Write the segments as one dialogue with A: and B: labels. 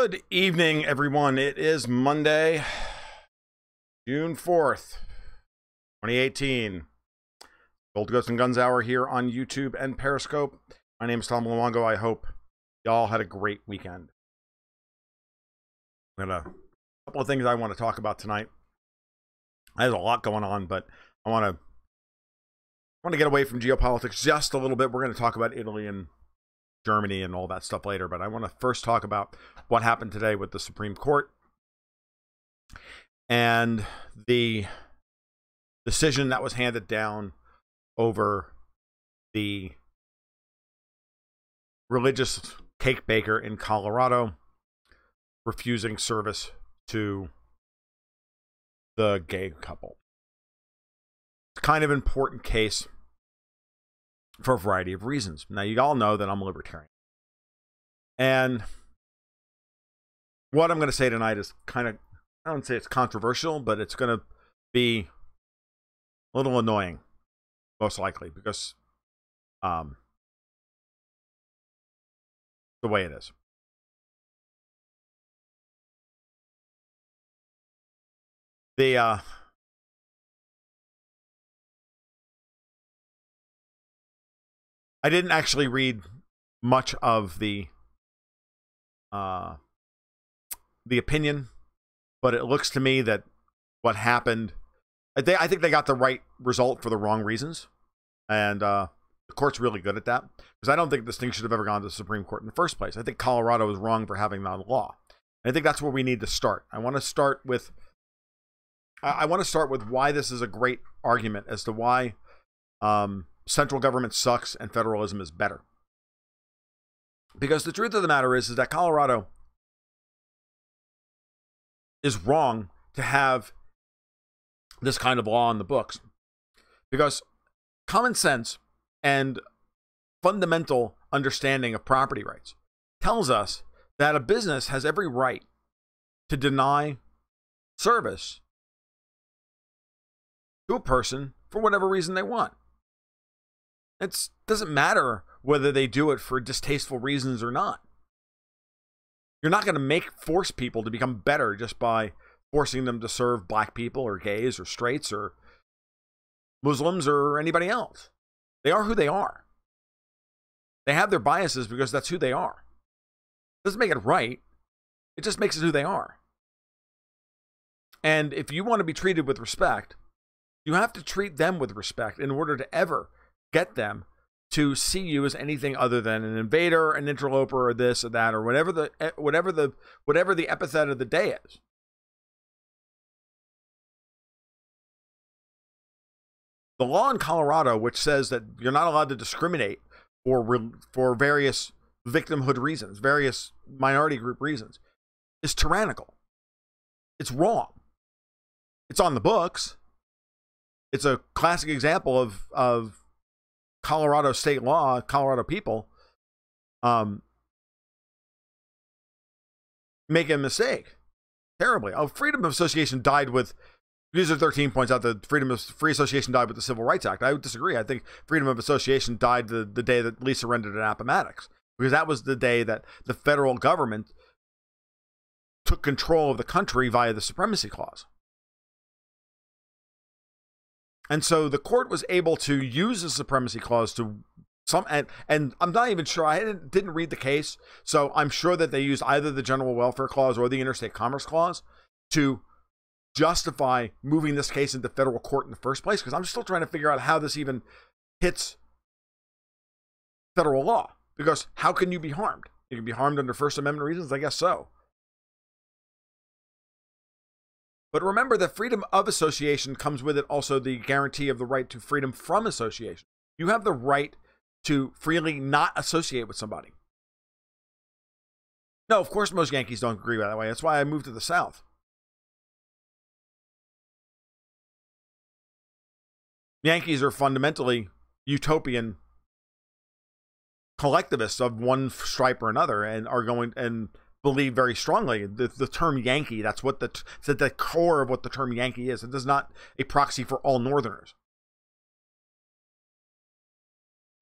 A: Good evening, everyone. It is Monday, June 4th, 2018. Gold Ghosts and Guns Hour here on YouTube and Periscope. My name is Tom Luongo. I hope y'all had a great weekend. I've got a couple of things I want to talk about tonight. There's a lot going on, but I want to get away from geopolitics just a little bit. We're going to talk about Italy and Germany and all that stuff later, but I want to first talk about what happened today with the Supreme Court and the decision that was handed down over the religious cake baker in Colorado refusing service to the gay couple. It's kind of an important case for a variety of reasons. Now, you all know that I'm a libertarian. And what I'm going to say tonight is kind of, I don't say it's controversial, but it's going to be a little annoying, most likely, because the way it is. I didn't actually read much of the opinion, but it looks to me that what happened, I think they got the right result for the wrong reasons, and the court's really good at that, because I don't think this thing should have ever gone to the Supreme Court in the first place. I think Colorado is wrong for having that law. And I think that's where we need to start. I want to start with why this is a great argument as to why central government sucks and federalism is better. Because the truth of the matter is that Colorado is wrong to have this kind of law on the books. Because common sense and fundamental understanding of property rights tells us that a business has every right to deny service to a person for whatever reason they want. It doesn't matter whether they do it for distasteful reasons or not. You're not going to force people to become better just by forcing them to serve black people or gays or straights or Muslims or anybody else. They are who they are. They have their biases because that's who they are. It doesn't make it right. It just makes it who they are. And if you want to be treated with respect, you have to treat them with respect in order to ever get them to see you as anything other than an invader, an interloper, or this or that, or whatever the epithet of the day is. The law in Colorado, which says that you're not allowed to discriminate for various victimhood reasons, various minority group reasons, is tyrannical. It's wrong. It's on the books. It's a classic example of Colorado state law, Colorado people making a mistake terribly. Oh, freedom of association died with, these are 13 points out, the free association died with the Civil Rights Act. I would disagree. I think freedom of association died the day that Lee surrendered at Appomattox, because that was the day that the federal government took control of the country via the Supremacy Clause. And so the court was able to use the Supremacy Clause to and I'm not even sure, I didn't read the case, so I'm sure that they used either the General Welfare Clause or the Interstate Commerce Clause to justify moving this case into federal court in the first place, because I'm still trying to figure out how this even hits federal law. Because how can you be harmed? You can be harmed under First Amendment reasons? I guess so. But remember that freedom of association comes with it also the guarantee of the right to freedom from association. You have the right to freely not associate with somebody. No, of course most Yankees don't agree that way. That's why I moved to the South. Yankees are fundamentally utopian collectivists of one stripe or another, and are going and believe very strongly the term Yankee. That's what it's at the core of what the term Yankee is. It is not a proxy for all Northerners.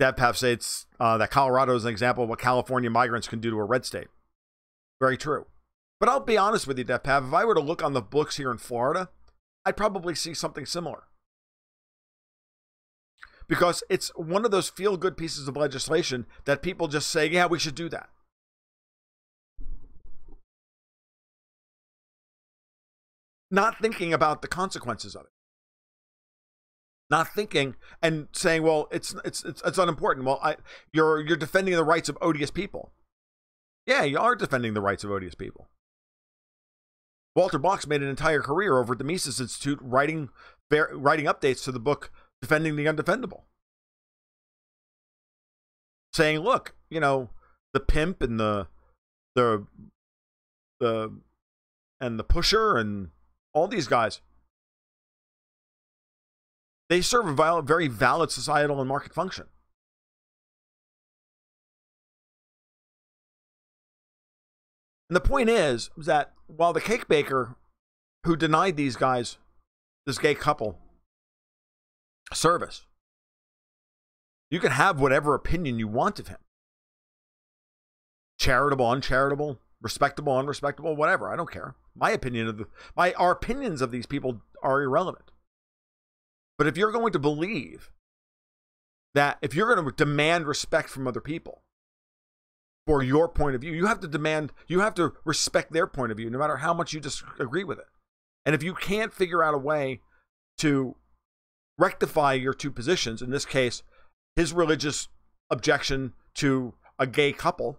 A: DevPav states that Colorado is an example of what California migrants can do to a red state. Very true. But I'll be honest with you, Death Pav, if I were to look on the books here in Florida, I'd probably see something similar. Because it's one of those feel-good pieces of legislation that people just say, yeah, we should do that. Not thinking about the consequences of it. Not thinking and saying, well, it's unimportant. Well, you're defending the rights of odious people. Yeah, you are defending the rights of odious people. Walter Block's made an entire career over at the Mises Institute writing updates to the book Defending the Undefendable. Saying, look, you know, the pimp and the pusher and all these guys, they serve a very valid societal and market function. And the point is that while the cake baker who denied these guys, this gay couple, service, you can have whatever opinion you want of him. Charitable, uncharitable, respectable, unrespectable, whatever. I don't care. My opinion of our opinions of these people are irrelevant. But if you're going to believe that, if you're going to demand respect from other people for your point of view, you have to respect their point of view, no matter how much you disagree with it. And if you can't figure out a way to rectify your two positions, in this case, his religious objection to a gay couple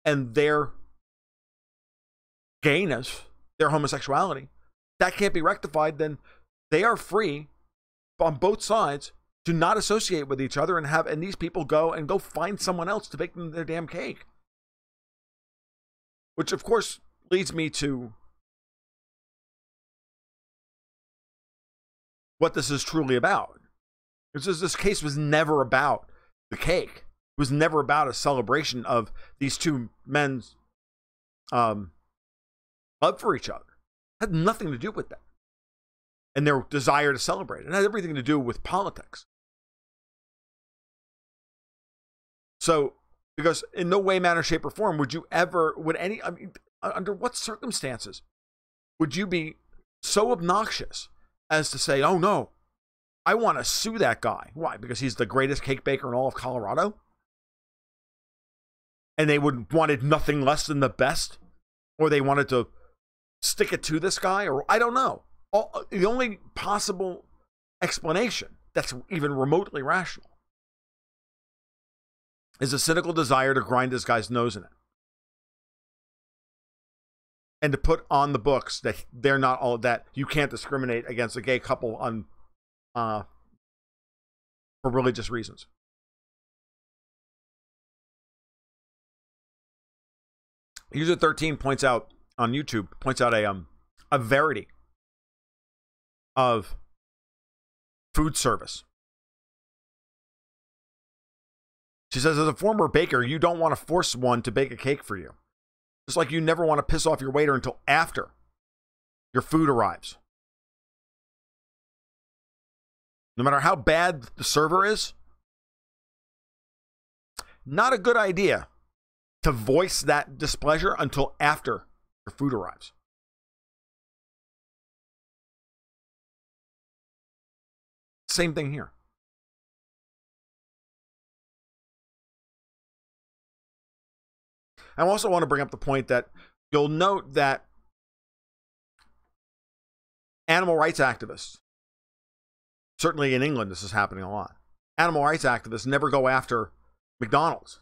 A: and their gayness, their homosexuality, that can't be rectified, then they are free on both sides to not associate with each other and these people go find someone else to bake them their damn cake. Which, of course, leads me to what this is truly about. Because this case was never about the cake. It was never about a celebration of these two men's love for each other. It had nothing to do with that. And their desire to celebrate. It had everything to do with politics. So, because in no way, manner, shape, or form under what circumstances would you be so obnoxious as to say, oh no, I want to sue that guy. Why? Because he's the greatest cake baker in all of Colorado? And they wanted nothing less than the best? Or they wanted to stick it to this guy? Or I don't know. The only possible explanation that's even remotely rational is a cynical desire to grind this guy's nose in it. And to put on the books that they're not all that you can't discriminate against a gay couple for religious reasons. User 13 points out on YouTube, a verity of food service. She says, as a former baker, you don't want to force one to bake a cake for you. Just like you never want to piss off your waiter until after your food arrives. No matter how bad the server is, not a good idea to voice that displeasure until after your food arrives. Same thing here. I also want to bring up the point that you'll note that animal rights activists, certainly in England this is happening a lot, animal rights activists never go after McDonald's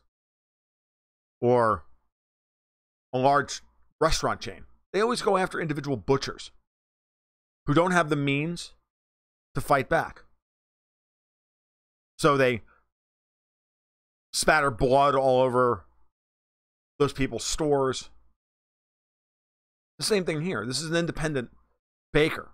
A: or a large restaurant chain. They always go after individual butchers who don't have the means to fight back. So they spatter blood all over those people's stores. The same thing here. This is an independent baker.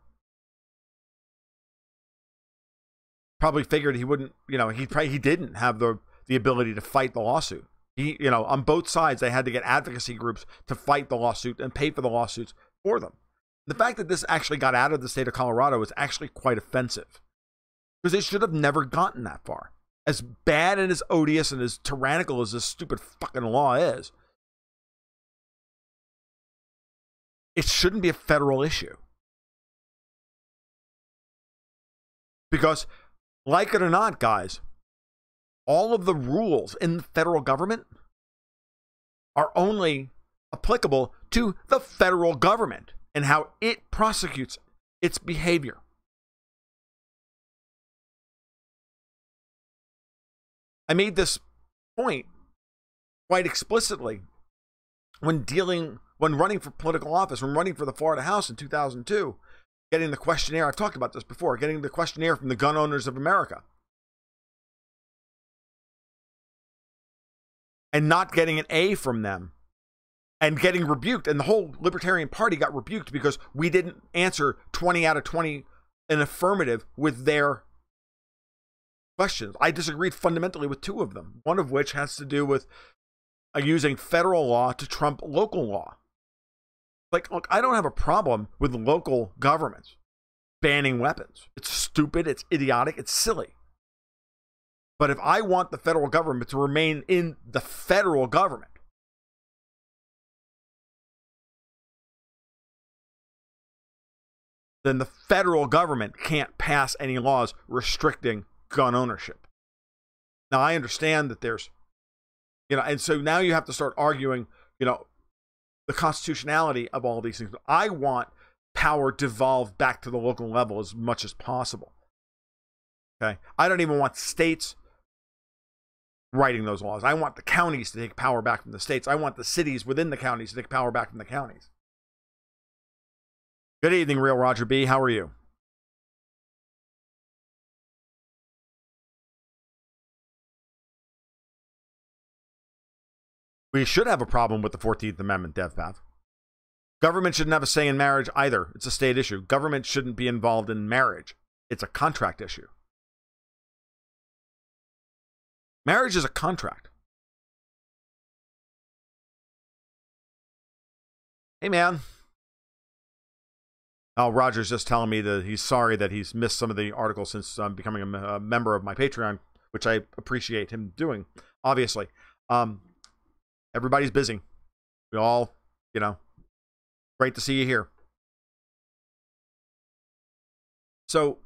A: Probably figured he wouldn't, he didn't have the ability to fight the lawsuit. On both sides, they had to get advocacy groups to fight the lawsuit and pay for the lawsuits for them. The fact that this actually got out of the state of Colorado is actually quite offensive. Because they should have never gotten that far. As bad and as odious and as tyrannical as this stupid fucking law is, it shouldn't be a federal issue. Because, like it or not, guys, all of the rules in the federal government are only applicable to the federal government and how it prosecutes its behavior. I made this point quite explicitly when running for political office, when running for the Florida House in 2002, getting the questionnaire. I've talked about this before, getting the questionnaire from the Gun Owners of America and not getting an A from them and getting rebuked. And the whole Libertarian Party got rebuked because we didn't answer 20 out of 20 in affirmative with their questions. I disagreed fundamentally with 2 of them, one of which has to do with using federal law to trump local law. Like, look, I don't have a problem with local governments banning weapons. It's stupid, it's idiotic, it's silly. But if I want the federal government to remain in the federal government, then the federal government can't pass any laws restricting gun ownership. Now, I understand that there's, and so now you have to start arguing, the constitutionality of all these things. I want power devolved back to the local level as much as possible. Okay? I don't even want states writing those laws. I want the counties to take power back from the states. I want the cities within the counties to take power back from the counties. Good evening, Real Roger B. How are you? We should have a problem with the 14th Amendment, DevPath. Government shouldn't have a say in marriage either. It's a state issue. Government shouldn't be involved in marriage. It's a contract issue. Marriage is a contract. Hey, man. Oh, Roger's just telling me that he's sorry that he's missed some of the articles since becoming a member of my Patreon, which I appreciate him doing, obviously. Everybody's busy. We all, great to see you here. So,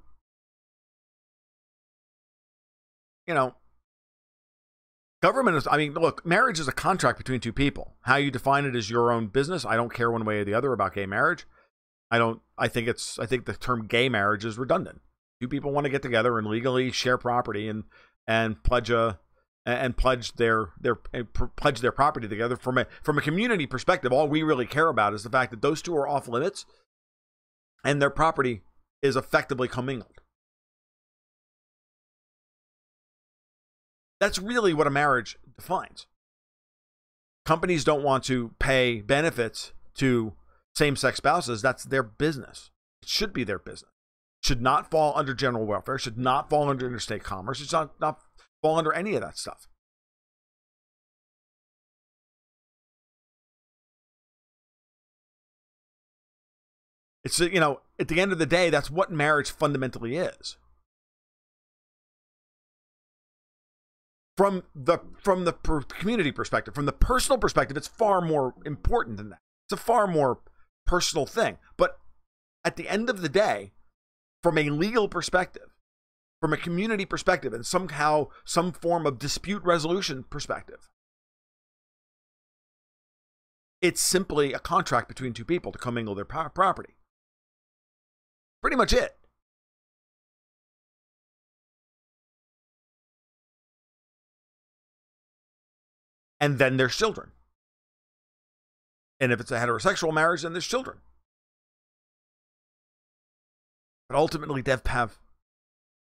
A: government is, look, marriage is a contract between 2 people. How you define it is your own business. I don't care one way or the other about gay marriage. I think the term gay marriage is redundant. 2 people want to get together and legally share property and pledge their property together. From a community perspective, all we really care about is the fact that those 2 are off limits and their property is effectively commingled. That's really what a marriage defines. Companies don't want to pay benefits to same-sex spouses. That's their business. It should be their business. It should not fall under general welfare. It should not fall under interstate commerce. It should not fall under any of that stuff. It's, at the end of the day, that's what marriage fundamentally is. From the community perspective, from the personal perspective, it's far more important than that. It's a far more personal thing. But at the end of the day, from a legal perspective, from a community perspective, and somehow some form of dispute resolution perspective, it's simply a contract between 2 people to commingle their property. Pretty much it. And then there's children. And if it's a heterosexual marriage, then there's children. But ultimately, DevPav,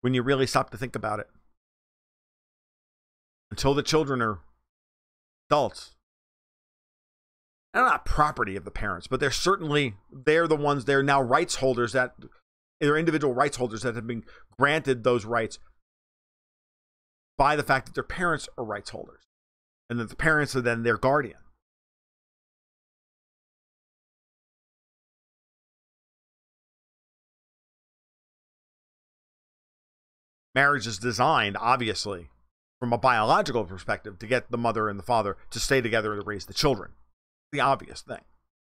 A: when you really stop to think about it, until the children are adults, they're not property of the parents, but they're now rights holders, that they're individual rights holders that have been granted those rights by the fact that their parents are rights holders, and that the parents are then their guardian. Marriage is designed, obviously, from a biological perspective, to get the mother and the father to stay together to raise the children. The obvious thing,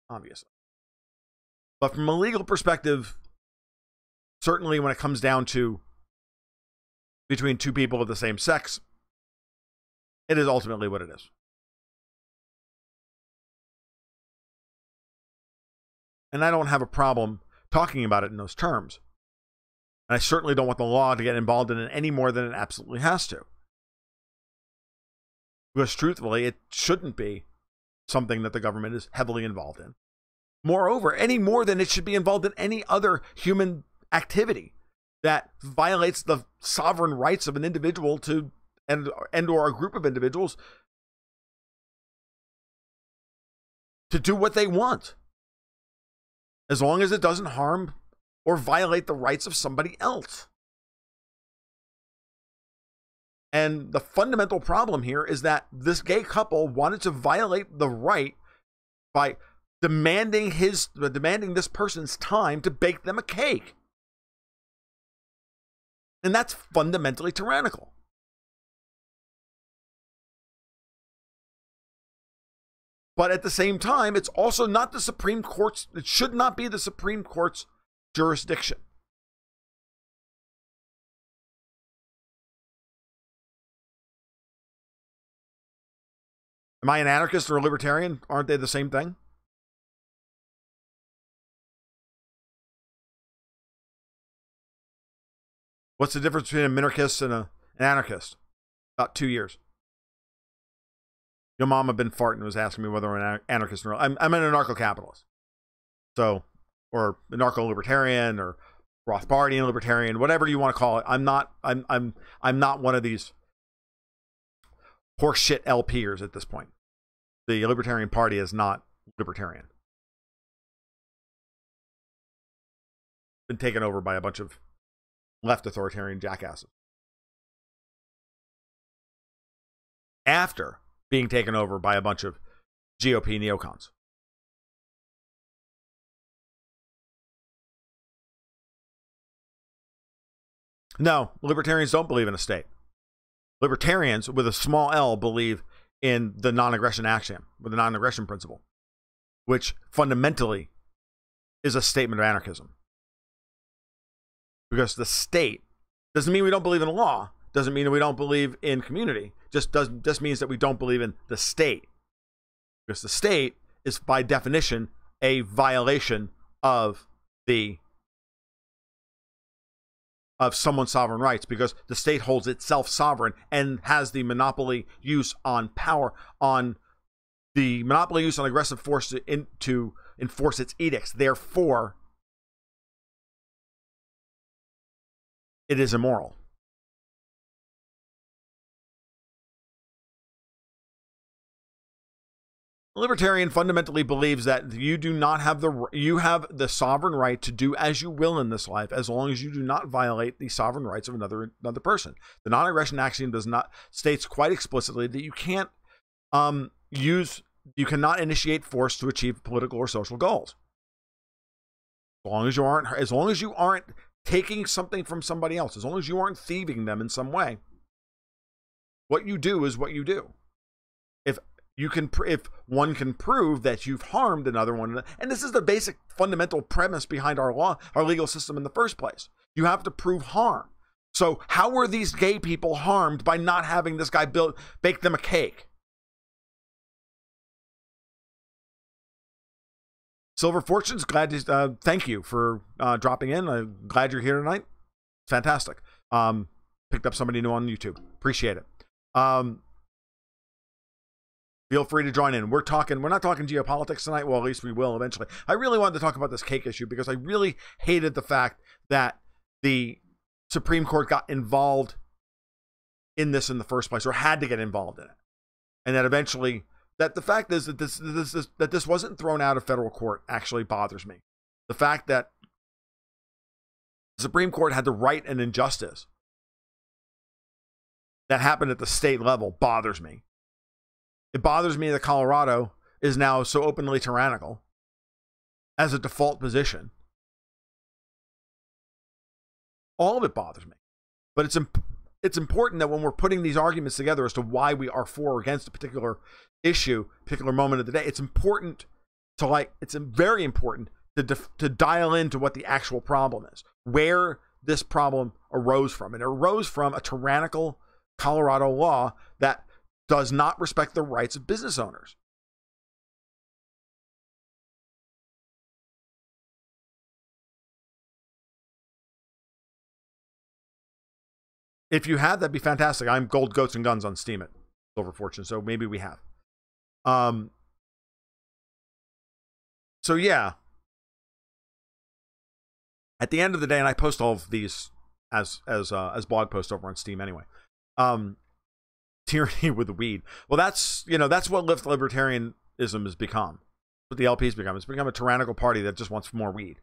A: obviously. But from a legal perspective, certainly when it comes down to between two people of the same sex, it is ultimately what it is. And I don't have a problem talking about it in those terms. And I certainly don't want the law to get involved in it any more than it absolutely has to. Because truthfully, it shouldn't be something that the government is heavily involved in. Moreover, any more than it should be involved in any other human activity that violates the sovereign rights of an individual to and or a group of individuals to do what they want, as long as it doesn't harm or violate the rights of somebody else. And the fundamental problem here is that this gay couple wanted to violate the right by demanding this person's time to bake them a cake. And that's fundamentally tyrannical. But at the same time, it's also not the Supreme Court's, it should not be the Supreme Court's jurisdiction. Am I an anarchist or a libertarian? Aren't they the same thing? What's the difference between a minarchist and an anarchist? About 2 years. Your mama been farting and was asking me whether I'm an anarchist or not. I'm an anarcho-capitalist. So, or anarcho-libertarian or Rothbardian libertarian, whatever you want to call it. I'm not one of these horseshit LPers at this point. The Libertarian Party is not libertarian. Been taken over by a bunch of left authoritarian jackasses. After being taken over by a bunch of GOP neocons. No, libertarians don't believe in a state. Libertarians, with a small l, believe in the non-aggression axiom, with the non-aggression principle, which fundamentally is a statement of anarchism. Because the state doesn't mean we don't believe in law, doesn't mean that we don't believe in community, just means that we don't believe in the state. Because the state is by definition a violation of someone's sovereign rights, because the state holds itself sovereign and has the monopoly use on power, on the monopoly use on aggressive force to enforce its edicts. Therefore, it is immoral. A libertarian fundamentally believes that you do not have you have the sovereign right to do as you will in this life, as long as you do not violate the sovereign rights of another person. The non-aggression axiom states quite explicitly that you can't you cannot initiate force to achieve political or social goals. As long as you aren't taking something from somebody else, as long as you aren't thieving them in some way, what you do is what you do. If one can prove that you've harmed another one, and this is the basic fundamental premise behind our legal system in the first place, you have to prove harm. So how were these gay people harmed by not having this guy bake them a cake? Silver Fortunes, thank you for dropping in. I'm glad you're here tonight. Fantastic. Picked up somebody new on YouTube. Appreciate it. Feel free to join in. We're not talking geopolitics tonight. Well, at least we will eventually. I really wanted to talk about this cake issue because I really hated the fact that the Supreme Court got involved in this in the first place, or had to get involved in it. And that eventually, that the fact is that this wasn't thrown out of federal court actually bothers me. The fact that the Supreme Court had to right an injustice that happened at the state level bothers me. It bothers me that Colorado is now so openly tyrannical as a default position. All of it bothers me. But it's important that when we're putting these arguments together as to why we are for or against a particular issue, particular moment of the day, it's very important to dial into what the actual problem is, where this problem arose from. And it arose from a tyrannical Colorado law that does not respect the rights of business owners. If you have, that'd be fantastic. I'm Gold Goats and Guns on Steemit, Silver Fortune, so maybe we have. So yeah. At the end of the day, and I post all of these as blog posts over on Steam anyway. Tyranny with the weed. Well, that's what libertarianism has become. What the LP's become. It's become a tyrannical party that just wants more weed.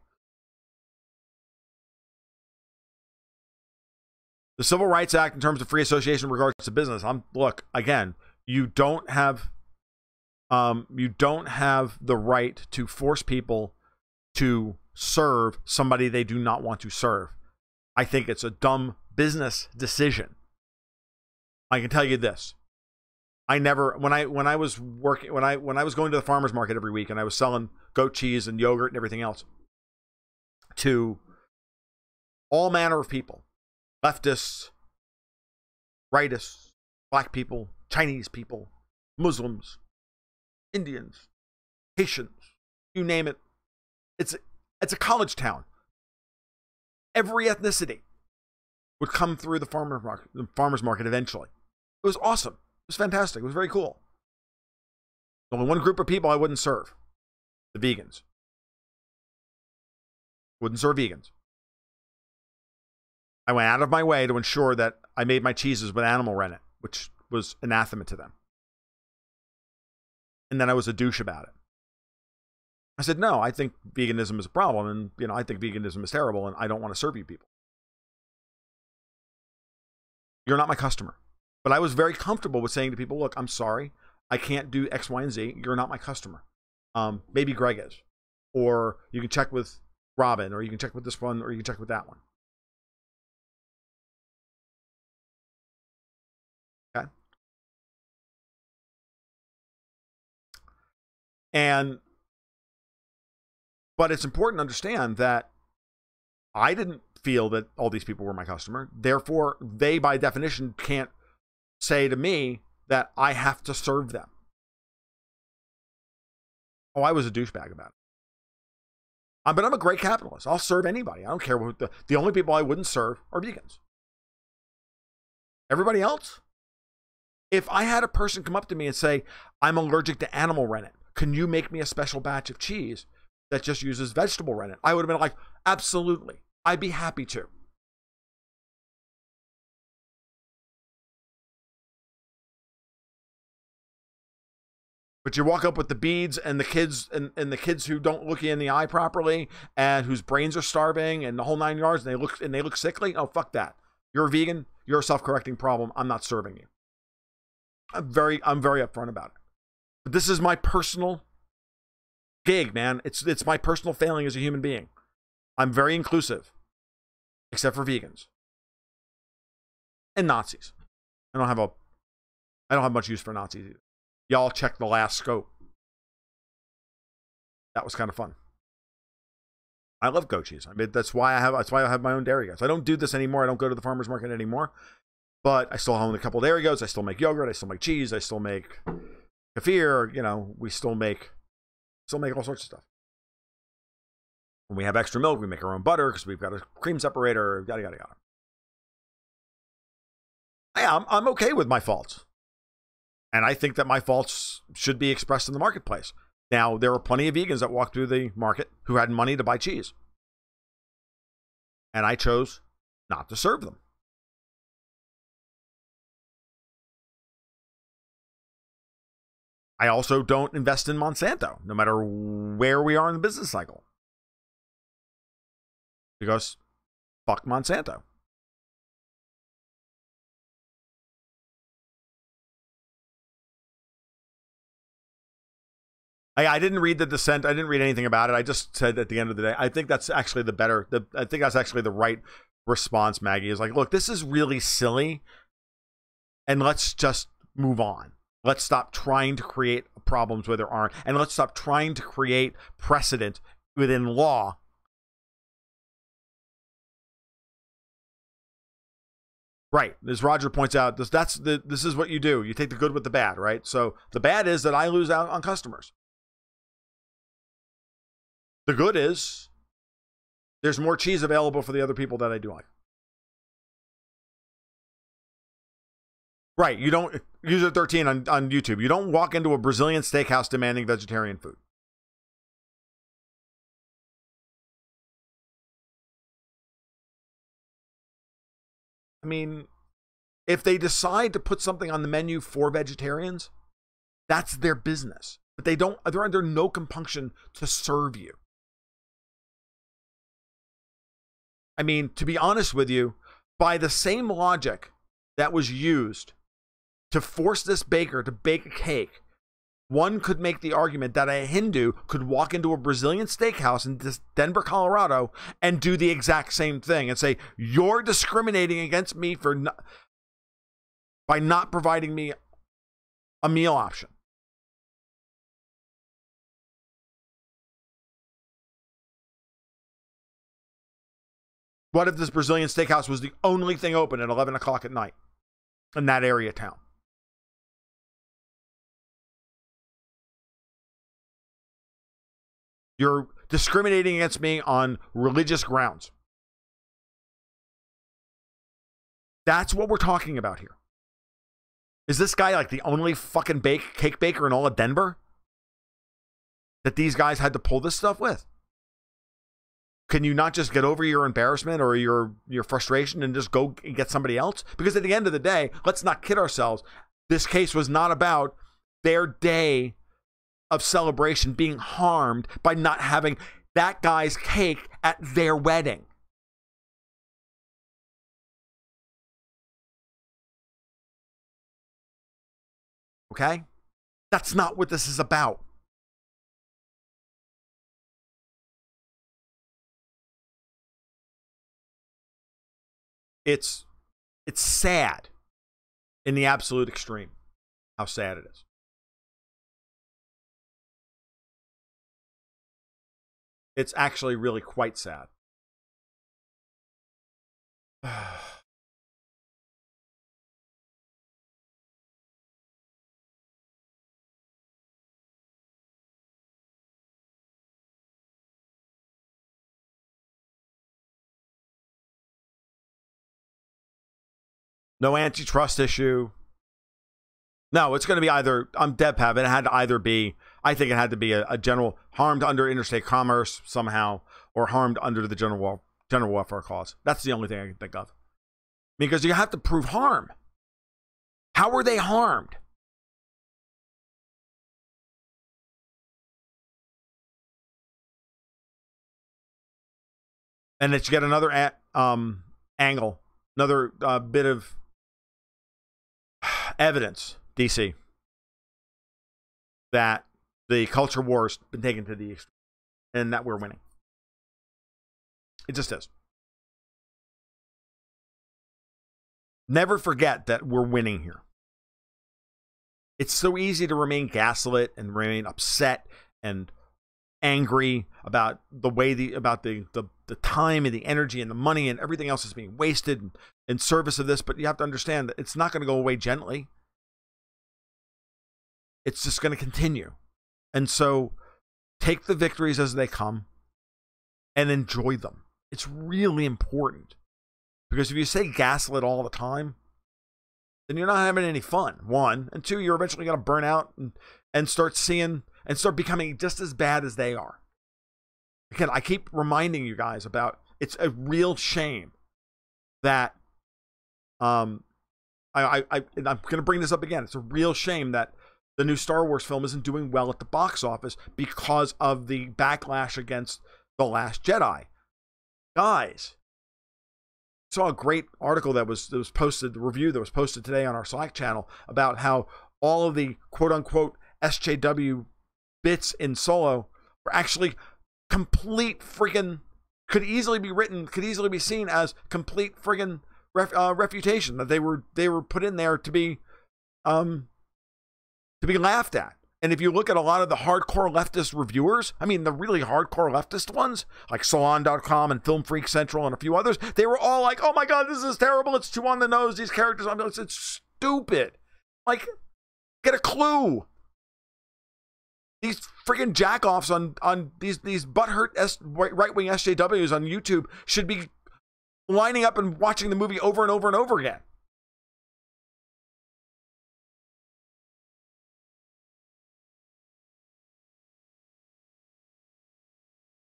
A: The Civil Rights Act, in terms of free association in regards to business, look, again, you don't have the right to force people to serve somebody they do not want to serve. I think it's a dumb business decision. I can tell you this. I never, when I was going to the farmer's market every week and I was selling goat cheese and yogurt and everything else to all manner of people, leftists, rightists, black people, Chinese people, Muslims, Indians, Haitians, you name it. It's a college town. Every ethnicity would come through the farmer's market eventually. It was awesome. It was fantastic. It was very cool. Only one group of people I wouldn't serve. The vegans. Wouldn't serve vegans. I went out of my way to ensure that I made my cheeses with animal rennet, which was anathema to them. And then I was a douche about it. I said, no, I think veganism is a problem, and I think veganism is terrible, and I don't want to serve you people. You're not my customer. But I was very comfortable with saying to people, look, I'm sorry, I can't do X, Y, and Z. You're not my customer. Maybe Greg is. Or you can check with Robin, or you can check with this one, or you can check with that one. Okay? But it's important to understand that I didn't feel that all these people were my customer. Therefore, they, by definition, can't say to me that I have to serve them. Oh, I was a douchebag about it. But I'm a great capitalist. I'll serve anybody. I don't care what the only people I wouldn't serve are vegans. Everybody else? If I had a person come up to me and say, I'm allergic to animal rennet, can you make me a special batch of cheese that just uses vegetable rennet? I would have been like, absolutely. I'd be happy to. But you walk up with the beads and the kids and the kids who don't look you in the eye properly and whose brains are starving and the whole 9 yards, and they look sickly. Oh, fuck that. You're a vegan. You're a self-correcting problem. I'm not serving you. I'm very upfront about it. But this is my personal gig, man. It's my personal failing as a human being. I'm very inclusive, except for vegans and Nazis. I don't have much use for Nazis either. Y'all check the last scope. That was kind of fun. I love goat cheese. I mean, that's why I have my own dairy goats. I don't do this anymore. I don't go to the farmer's market anymore. But I still own a couple of dairy goats. I still make yogurt. I still make cheese. I still make kefir. We still make all sorts of stuff. When we have extra milk, we make our own butter because we've got a cream separator. Yada yada yada. I'm okay with my faults. And I think that my faults should be expressed in the marketplace. Now, there are plenty of vegans that walk through the market who had money to buy cheese. And I chose not to serve them. I also don't invest in Monsanto, no matter where we are in the business cycle. Because fuck Monsanto. I didn't read the dissent. I didn't read anything about it. I just said at the end of the day, I think that's actually I think that's actually the right response, Maggie, is like, look, this is really silly. And let's just move on. Let's stop trying to create problems where there aren't. And let's stop trying to create precedent within law. Right. As Roger points out, this is what you do. You take the good with the bad, right? So the bad is that I lose out on customers. The good is there's more cheese available for the other people that I do like. Right. You don't, user 13 on YouTube, you don't walk into a Brazilian steakhouse demanding vegetarian food. I mean, if they decide to put something on the menu for vegetarians, that's their business. But they're under no compunction to serve you. I mean, to be honest with you, by the same logic that was used to force this baker to bake a cake, one could make the argument that a Hindu could walk into a Brazilian steakhouse in Denver, Colorado, and do the exact same thing and say, you're discriminating against me by not providing me a meal option. What if this Brazilian steakhouse was the only thing open at 11 o'clock at night in that area of town? You're discriminating against me on religious grounds. That's what we're talking about here. Is this guy like the only fucking cake baker in all of Denver that these guys had to pull this stuff with? Can you not just get over your embarrassment or your frustration and just go and get somebody else? Because at the end of the day, let's not kid ourselves. This case was not about their day of celebration being harmed by not having that guy's cake at their wedding. Okay? That's not what this is about. It's sad in the absolute extreme how sad it is. It's actually really quite sad. No antitrust issue. No, it's going to be either, I'm dead pat, it had to either be, I think it had to be a general harmed under interstate commerce somehow, or harmed under the general welfare clause. That's the only thing I can think of. Because you have to prove harm. How were they harmed? And it's yet another angle, another bit of evidence, DC, that the culture war's been taken to the extreme and that we're winning. It just is. Never forget that we're winning here. It's so easy to remain gaslit and remain upset and angry about the way the time and the energy and the money and everything else is being wasted in service of this, but you have to understand that it's not going to go away gently. It's just going to continue. And so take the victories as they come and enjoy them. It's really important, because if you say gaslit all the time, then you're not having any fun, one. And two, you're eventually going to burn out and start seeing and start becoming just as bad as they are. Again, I keep reminding you guys about, it's a real shame that I'm going to bring this up again. It's a real shame that the new Star Wars film isn't doing well at the box office because of the backlash against The Last Jedi. Guys, I saw a great article that was posted, the review that was posted today on our Slack channel about how all of the quote-unquote SJW bits in Solo were actually complete friggin', could easily be seen as complete friggin' refutation, that they were put in there to be laughed at And if you look at a lot of the hardcore leftist reviewers, I mean, the really hardcore leftist ones, like Salon.com and Film Freak Central and a few others, they were all like, oh my God, this is terrible. It's too on the nose. These characters, it's stupid. Like, get a clue. These freaking jackoffs on these butthurt right-wing SJWs on YouTube should be lining up and watching the movie over and over and over again.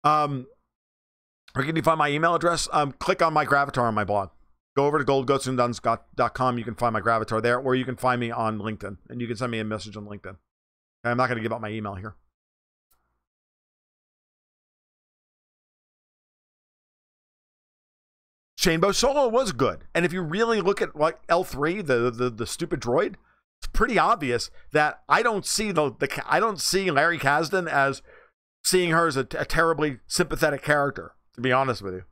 A: Where can you find my email address? Click on my gravatar on my blog. Go over to goldgoatsandduns.com. You can find my gravatar there, or you can find me on LinkedIn, and you can send me a message on LinkedIn. I'm not going to give out my email here. Chainbow Solo was good, and if you really look at like L3, the stupid droid, it's pretty obvious that I don't see I don't see Larry Kasdan as seeing her as a terribly sympathetic character, to be honest with you.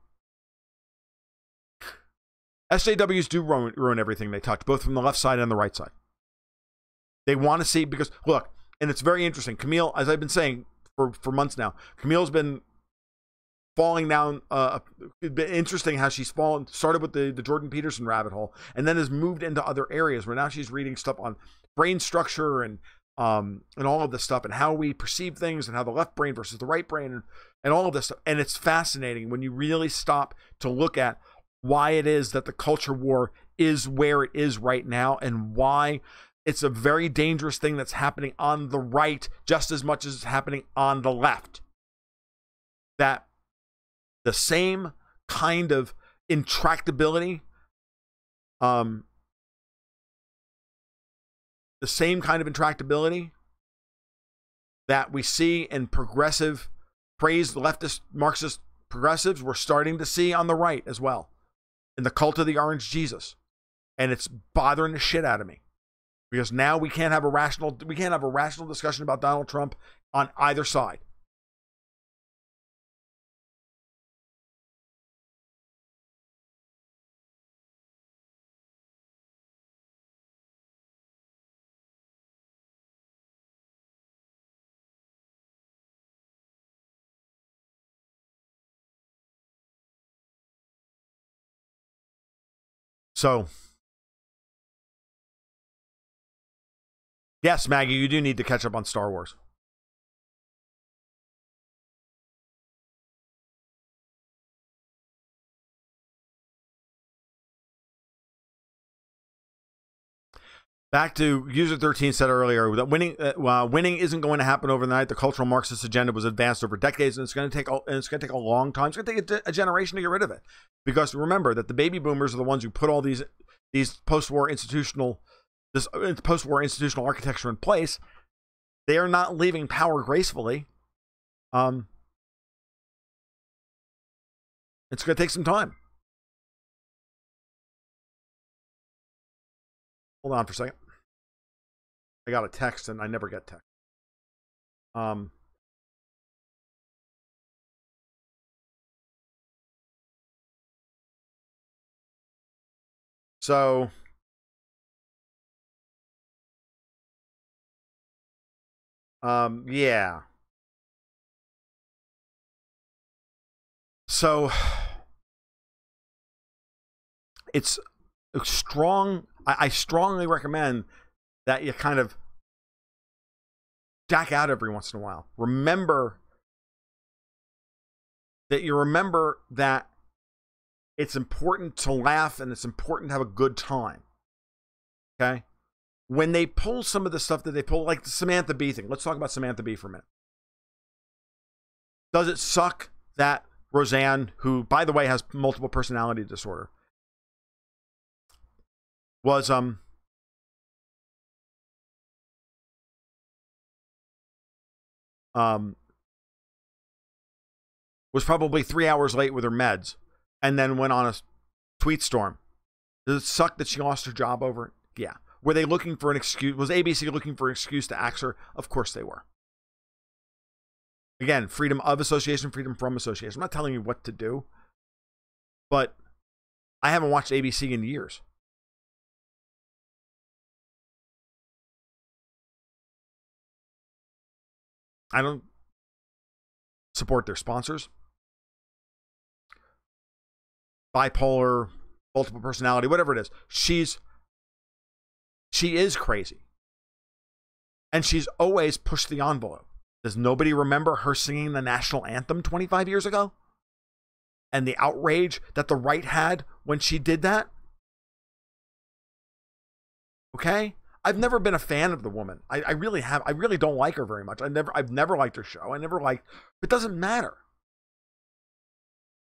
A: SJWs do ruin everything they touch, both from the left side and the right side. They want to see, because, look, and it's very interesting. Camille, as I've been saying for months now, Camille's been falling down. It's been interesting how she's fallen, started with the Jordan Peterson rabbit hole, and then has moved into other areas where now she's reading stuff on brain structure and all of this stuff, and how we perceive things, and how the left brain versus the right brain, and all of this stuff. And it's fascinating when you really stop to look at why it is that the culture war is where it is right now, and why it's a very dangerous thing that's happening on the right just as much as it's happening on the left. That the same kind of intractability, the same kind of intractability that we see in progressive, praised leftist Marxist progressives, we're starting to see on the right as well, in the cult of the orange Jesus. And it's bothering the shit out of me, because now we can't have a rational discussion about Donald Trump on either side. So, yes, Maggie, you do need to catch up on Star Wars. Back to User 13 said earlier that winning isn't going to happen overnight. The cultural Marxist agenda was advanced over decades, and it's going to take a long time. It's going to take a generation to get rid of it, because remember that the baby boomers are the ones who put all these post-war institutional architecture in place. They are not leaving power gracefully. It's going to take some time. Hold on for a second. I got a text and I never get text. So yeah. So it's strong. I strongly recommend that you kind of jack out every once in a while. Remember that it's important to laugh and it's important to have a good time. Okay? When they pull some of the stuff that they pull, like the Samantha Bee thing. Let's talk about Samantha Bee for a minute. Does it suck that Roseanne, who, by the way, has multiple personality disorder, was probably 3 hours late with her meds and then went on a tweet storm? Does it suck that she lost her job over it? Yeah. Were they looking for an excuse? Was ABC looking for an excuse to axe her? Of course they were. Again, freedom of association, freedom from association. I'm not telling you what to do, but I haven't watched ABC in years. I don't support their sponsors. Bipolar, multiple personality, whatever it is. She is crazy. And she's always pushed the envelope. Does nobody remember her singing the national anthem 25 years ago? And the outrage that the right had when she did that? Okay? I've never been a fan of the woman. I really don't like her very much. I've never liked her show. It doesn't matter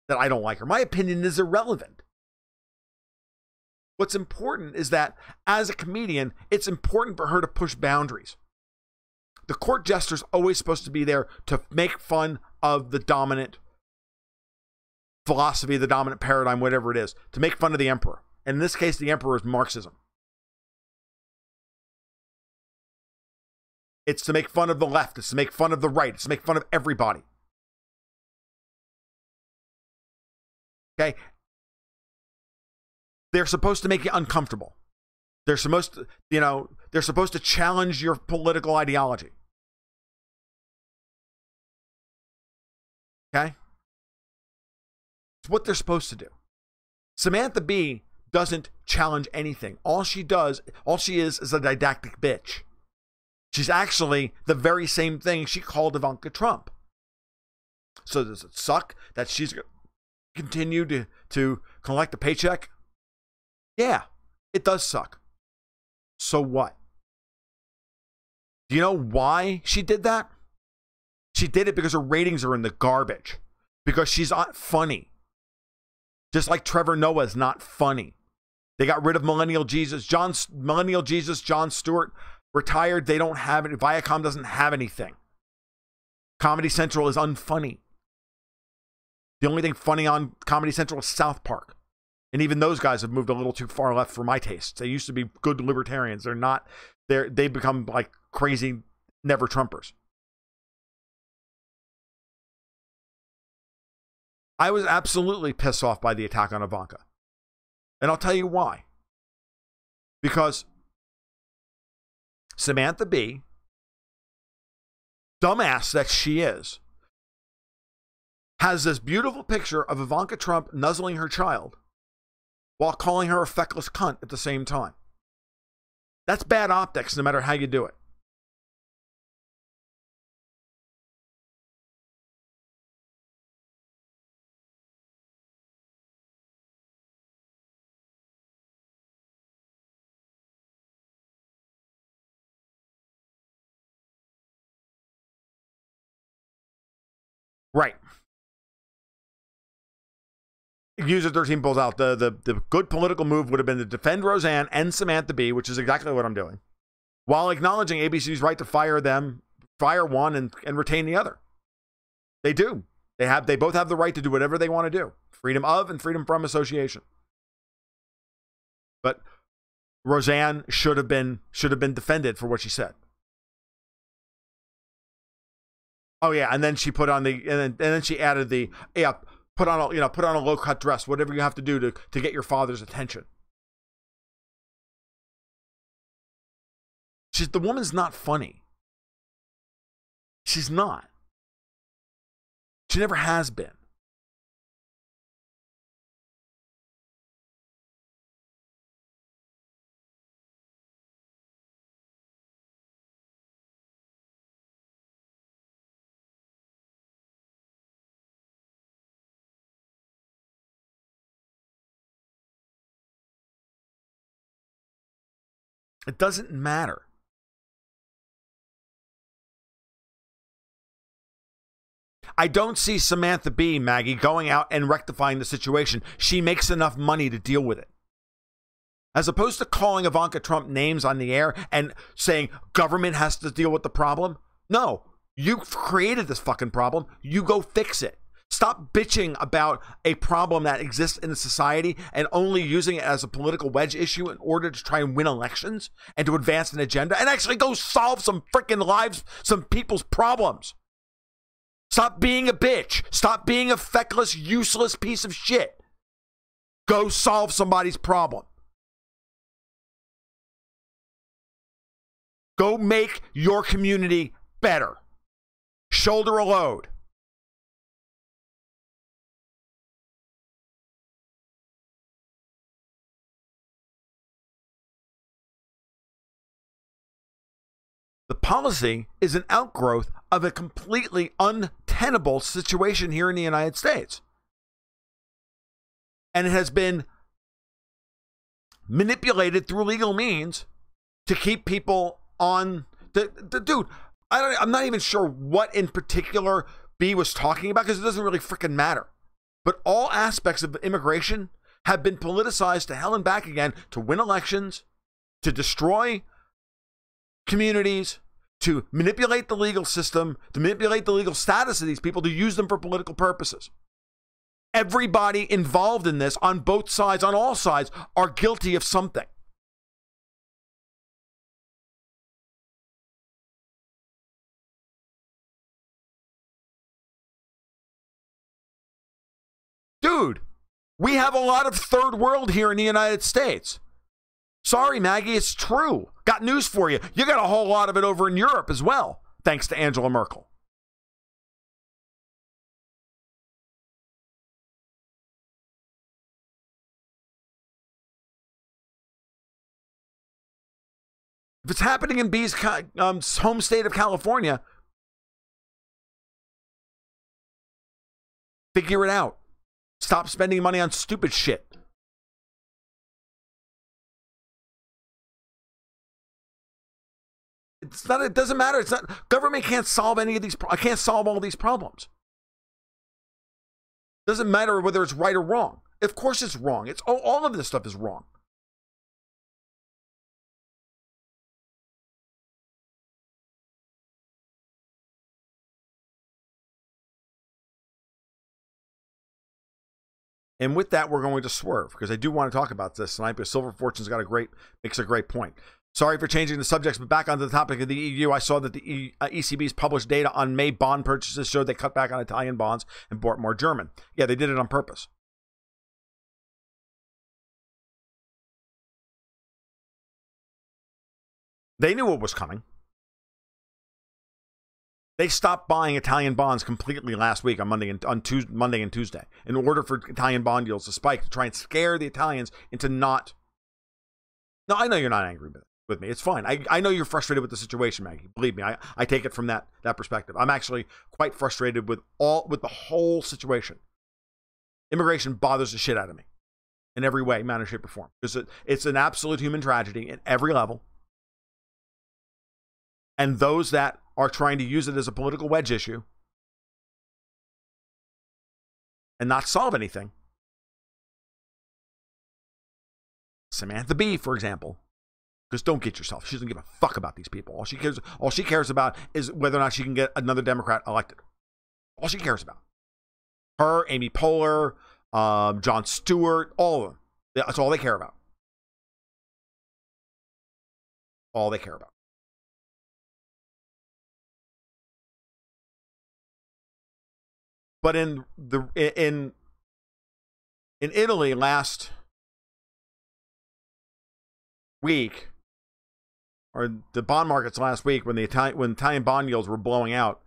A: that I don't like her. My opinion is irrelevant. What's important is that as a comedian, it's important for her to push boundaries. The court jester's always supposed to be there to make fun of the dominant philosophy, the dominant paradigm, whatever it is, to make fun of the emperor. And in this case, the emperor is Marxism. It's to make fun of the left. It's to make fun of the right. It's to make fun of everybody. Okay? They're supposed to make you uncomfortable. They're supposed to, they're supposed to challenge your political ideology. Okay? It's what they're supposed to do. Samantha Bee doesn't challenge anything. All she is a didactic bitch. She's actually the very same thing she called Ivanka Trump. So does it suck that she's going to continue to collect a paycheck? Yeah, it does suck. So what? Do you know why she did that? She did it because her ratings are in the garbage. Because she's not funny. Just like Trevor Noah is not funny. They got rid of Millennial Jesus. Jon Stewart retired. They don't have it. Viacom doesn't have anything. Comedy Central is unfunny. The only thing funny on Comedy Central is South Park. And even those guys have moved a little too far left for my tastes. They used to be good libertarians. They're not. They've become like crazy never Trumpers. I was absolutely pissed off by the attack on Ivanka. And I'll tell you why. Because Samantha Bee, dumbass that she is, has this beautiful picture of Ivanka Trump nuzzling her child while calling her a feckless cunt at the same time. That's bad optics, no matter how you do it. Right. User 13 pulls out. The good political move would have been to defend Roseanne and Samantha Bee, which is exactly what I'm doing, while acknowledging ABC's right to fire one and retain the other. They do. They both have the right to do whatever they want to do. Freedom of and freedom from association. But Roseanne should have been defended for what she said. Oh yeah, and then she put on and then she added put on a low cut dress, whatever you have to do to get your father's attention. The woman's not funny. She's not. She never has been. It doesn't matter. I don't see Samantha Bee, Maggie, going out and rectifying the situation. She makes enough money to deal with it. As opposed to calling Ivanka Trump names on the air and saying government has to deal with the problem. No, you created this fucking problem. You go fix it. Stop bitching about a problem that exists in the society and only using it as a political wedge issue in order to try and win elections and to advance an agenda, and actually go solve some freaking lives, some people's problems. Stop being a bitch. Stop being a feckless, useless piece of shit. Go solve somebody's problem. Go make your community better. shoulder a load. The policy is an outgrowth of a completely untenable situation here in the United States. And it has been manipulated through legal means to keep people on dude. I'm not even sure what in particular B was talking about because it doesn't really freaking matter. But all aspects of immigration have been politicized to hell and back again to win elections, to destroy communities, to manipulate the legal system, to manipulate the legal status of these people, to use them for political purposes. Everybody involved in this on both sides, on all sides, are guilty of something. Dude, we have a lot of third world here in the United States. Sorry, Maggie, it's true. Got news for you. You got a whole lot of it over in Europe as well, thanks to Angela Merkel. If it's happening in B's home state of California, figure it out. Stop spending money on stupid shit. It doesn't matter. It's not, government can't solve any of these, can't solve all these problems. Doesn't matter whether it's right or wrong. Of course it's wrong. It's all of this stuff is wrong. And with that, we're going to swerve because I do want to talk about this tonight. But Silver Fortune's makes a great point. Sorry for changing the subjects, but back onto the topic of the EU. I saw that the ECB's published data on May bond purchases showed they cut back on Italian bonds and bought more German. Yeah, they did it on purpose. They knew what was coming. They stopped buying Italian bonds completely last week on Monday and Tuesday in order for Italian bond yields to spike to try and scare the Italians into not. No, I know you're not angry with me. It's fine. I know you're frustrated with the situation, Maggie. Believe me, I take it from that perspective. I'm actually quite frustrated with the whole situation. Immigration bothers the shit out of me in every way, manner, shape, or form. Because it's an absolute human tragedy at every level. And those that are trying to use it as a political wedge issue and not solve anything. Samantha Bee, for example, because don't get yourself. She doesn't give a fuck about these people. All she cares about is whether or not she can get another Democrat elected. All she cares about. Her, Amy Poehler, Jon Stewart, all of them. That's all they care about. All they care about. But in Italy last week, or the bond markets last week, when Italian bond yields were blowing out,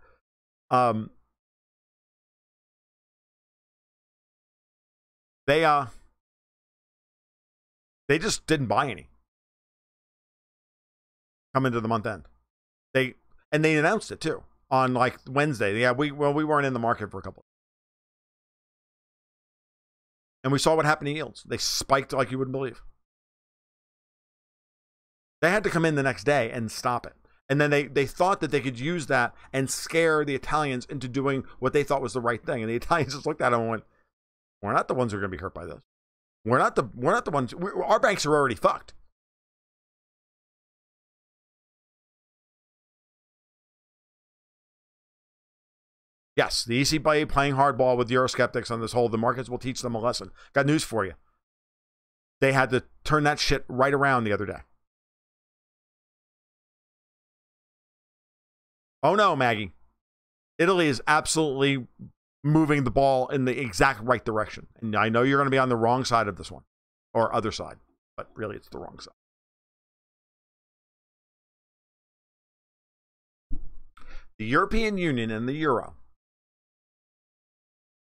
A: they just didn't buy any come into the month end. They announced it too. On like Wednesday. Yeah, we weren't in the market for a couple. And we saw what happened to yields. They spiked like you wouldn't believe. They had to come in the next day and stop it. And then they thought that they could use that and scare the Italians into doing what they thought was the right thing. And the Italians just looked at them and went, we're not the ones who are going to be hurt by this. We're not the ones. Our banks are already fucked. Yes, the ECB playing hardball with Eurosceptics on this whole, the markets will teach them a lesson. Got news for you. They had to turn that shit right around the other day. Oh no, Maggie. Italy is absolutely moving the ball in the exact right direction. And I know you're going to be on the wrong side of this one. Or other side. But really, it's the wrong side. The European Union and the Euro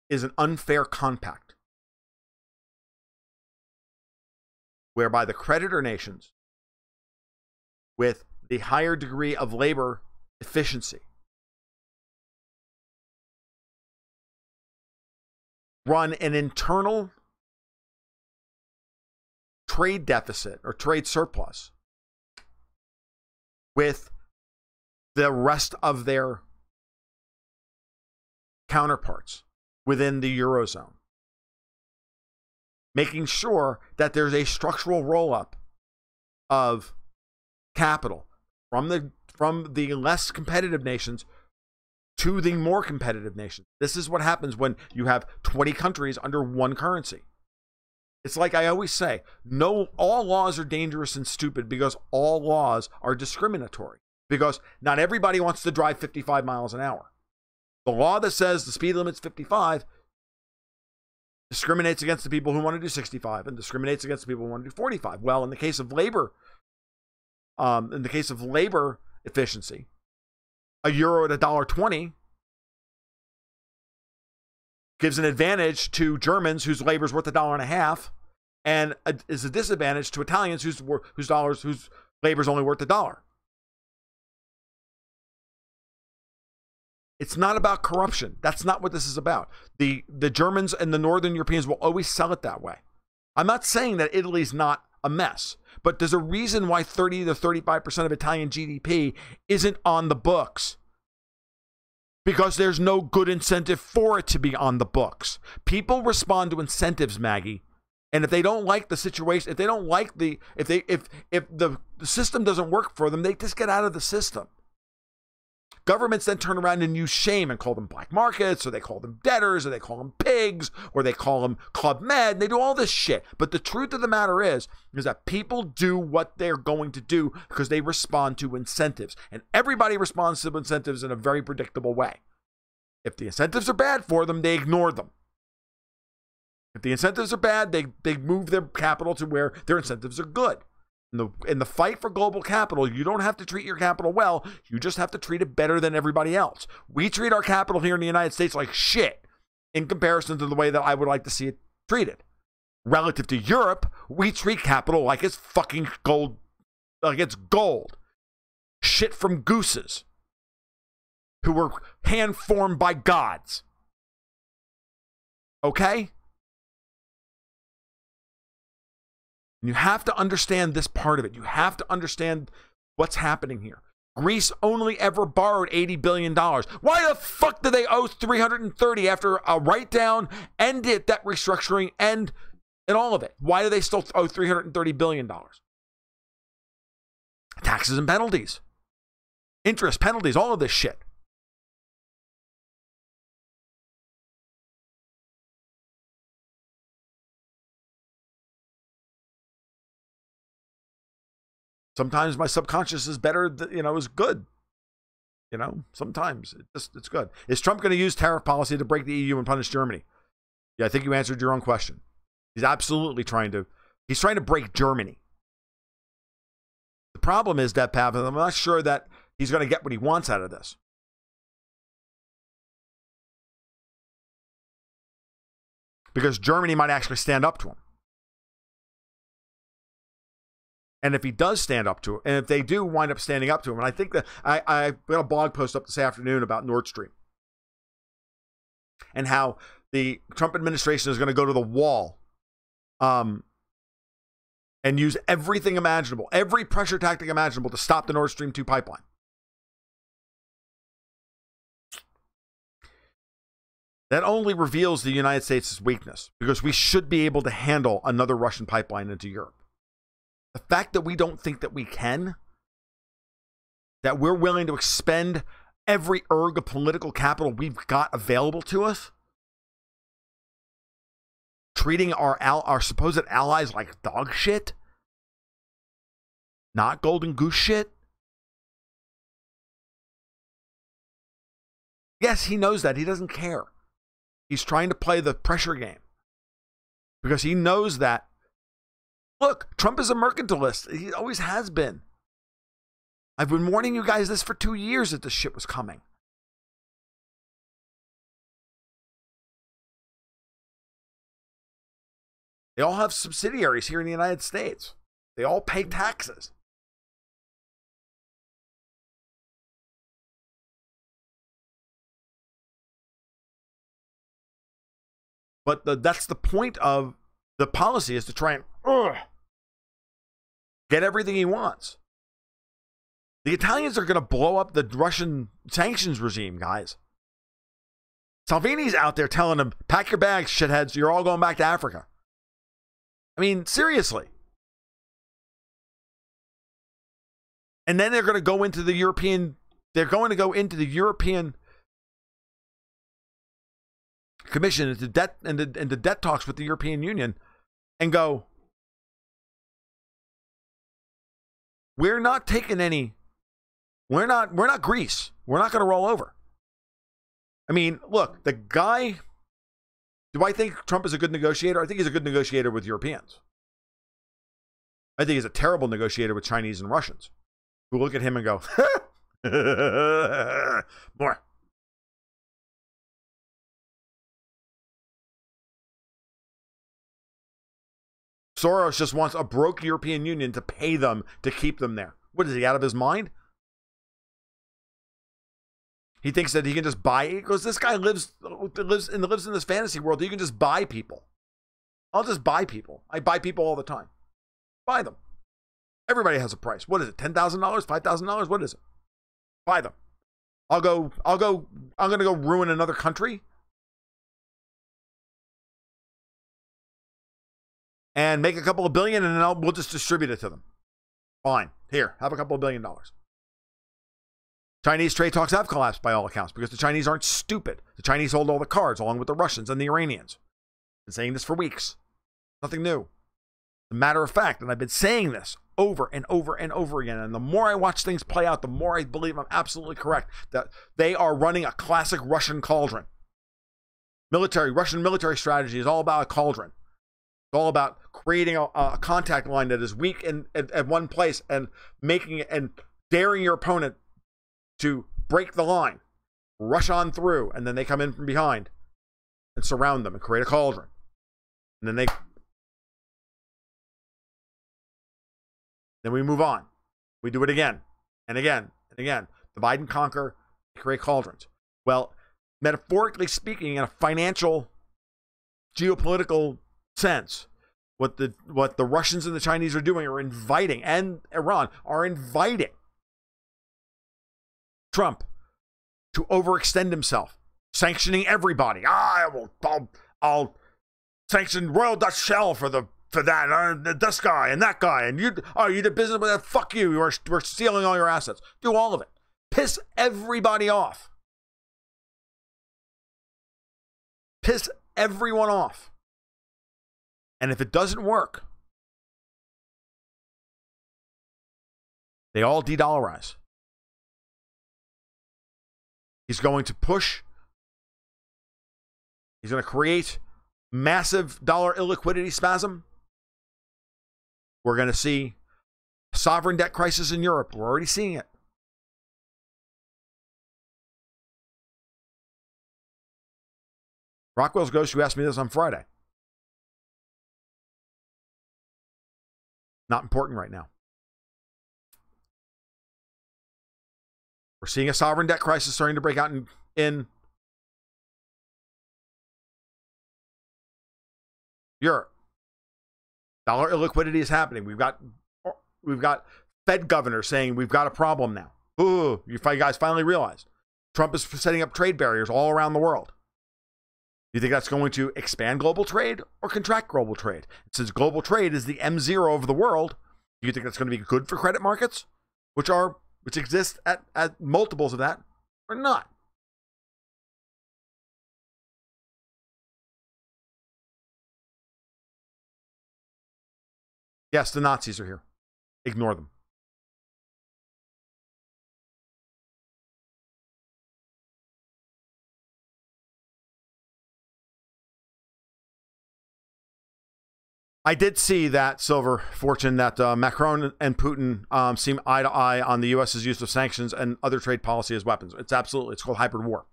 A: is an unfair compact whereby the creditor nations with the higher degree of labor efficiency run an internal trade deficit or trade surplus with the rest of their counterparts within the Eurozone, making sure that there's a structural roll-up of capital from the less competitive nations to the more competitive nations. This is what happens when you have 20 countries under one currency. It's like I always say, all laws are dangerous and stupid because all laws are discriminatory. Because not everybody wants to drive 55 miles an hour. The law that says the speed limit's 55 discriminates against the people who want to do 65 and discriminates against the people who want to do 45. Well, in the case of labor efficiency, €1 at $1.20 gives an advantage to Germans whose labor is worth $1.50, and is a disadvantage to Italians whose labor is only worth $1. It's not about corruption. That's not what this is about. The Germans and the Northern Europeans will always sell it that way. I'm not saying that Italy's not a mess, but there's a reason why 30 to 35% of Italian GDP isn't on the books. Because there's no good incentive for it to be on the books. People respond to incentives, Maggie. And if they don't like the situation, if the system doesn't work for them, they just get out of the system. Governments then turn around and use shame and call them black markets, or they call them debtors, or they call them pigs, or they call them Club Med, and they do all this shit. But the truth of the matter is that people do what they're going to do because they respond to incentives. And everybody responds to incentives in a very predictable way. If the incentives are bad for them, they ignore them. If the incentives are bad, they move their capital to where their incentives are good. In the fight for global capital, you don't have to treat your capital well. You just have to treat it better than everybody else. We treat our capital here in the United States like shit in comparison to the way that I would like to see it treated. Relative to Europe, we treat capital like it's fucking gold, like it's gold. Shit from gooses who were hand-formed by gods. Okay? You have to understand this part of it. You have to understand what's happening here. Greece only ever borrowed $80 billion. Why the fuck do they owe 330 after a write-down and debt restructuring and all of it? Why do they still owe $330 billion? Taxes and penalties. Interest, penalties, all of this shit. Sometimes my subconscious is better, is good. Sometimes it's good. Is Trump going to use tariff policy to break the EU and punish Germany? Yeah, I think you answered your own question. He's absolutely trying to break Germany. The problem is that, Pav, I'm not sure that he's going to get what he wants out of this. Because Germany might actually stand up to him. And if he does stand up to it, and if they do wind up standing up to him, and I think that I got a blog post up this afternoon about Nord Stream and how the Trump administration is going to go to the wall and use everything imaginable, every pressure tactic imaginable to stop the Nord Stream 2 pipeline. That only reveals the United States' weakness, because we should be able to handle another Russian pipeline into Europe. The fact that we don't think that we can, that we're willing to expend every erg of political capital we've got available to us, treating our supposed allies like dog shit, not golden goose shit. Yes, he knows that. He doesn't care. He's trying to play the pressure game because he knows that. Look, Trump is a mercantilist. He always has been. I've been warning you guys this for 2 years that this shit was coming. They all have subsidiaries here in the United States. They all pay taxes. But that's the point of the policy, is to try and get everything he wants. The Italians are going to blow up the Russian sanctions regime, guys. Salvini's out there telling them, pack your bags, shitheads, you're all going back to Africa. I mean, seriously. And then they're going to go into the European Commission, into debt talks with the European Union, and go, we're not taking any, we're not Greece. We're not going to roll over. I mean, look, the guy, do I think Trump is a good negotiator? I think he's a good negotiator with Europeans. I think he's a terrible negotiator with Chinese and Russians, who look at him and go, more. Soros just wants a broke European Union to pay them to keep them there. What is he, out of his mind? He thinks that he can just buy, because this guy lives in this fantasy world. You can just buy people. I'll just buy people. I buy people all the time. Buy them. Everybody has a price. What is it? $10,000? $5,000? What is it? Buy them. I'm going to go ruin another country and make a couple of billion, and then we'll just distribute it to them. Fine. Here, have a couple of $1 billion. Chinese trade talks have collapsed by all accounts because the Chinese aren't stupid. The Chinese hold all the cards along with the Russians and the Iranians. I've been saying this for weeks. Nothing new. As a matter of fact, and I've been saying this over and over and over again, and the more I watch things play out, the more I believe I'm absolutely correct, that they are running a classic Russian cauldron. Russian military strategy is all about a cauldron. It's all about creating a contact line that is weak at one place and making it and daring your opponent to break the line, rush on through, and then they come in from behind and surround them and create a cauldron. And then we move on. We do it again and again and again. Divide and conquer, create cauldrons. Well, metaphorically speaking, in a financial, geopolitical sense, what the Russians and the Chinese are doing are inviting, and Iran are inviting Trump to overextend himself, sanctioning everybody. I'll sanction Royal Dutch Shell for that, this guy and that guy, and you did business with that. Fuck you. We're stealing all your assets. Do all of it. Piss everybody off. Piss everyone off. And if it doesn't work, they all de-dollarize. He's going to push. He's going to create massive dollar illiquidity spasm. We're going to see sovereign debt crisis in Europe. We're already seeing it. Rockwell's Ghost, you asked me this on Friday. Not important right now. We're seeing a sovereign debt crisis starting to break out in Europe. Dollar illiquidity is happening. We've got Fed governors saying we've got a problem now. Ooh, you guys finally realized. Trump is setting up trade barriers all around the world. You think that's going to expand global trade or contract global trade? Since global trade is the M0 of the world, do you think that's going to be good for credit markets, which exist at multiples of that, or not? Yes, the Nazis are here. Ignore them. I did see that, Silver Fortune, that Macron and Putin seem eye to eye on the U.S.'s use of sanctions and other trade policy as weapons. It's called hybrid war.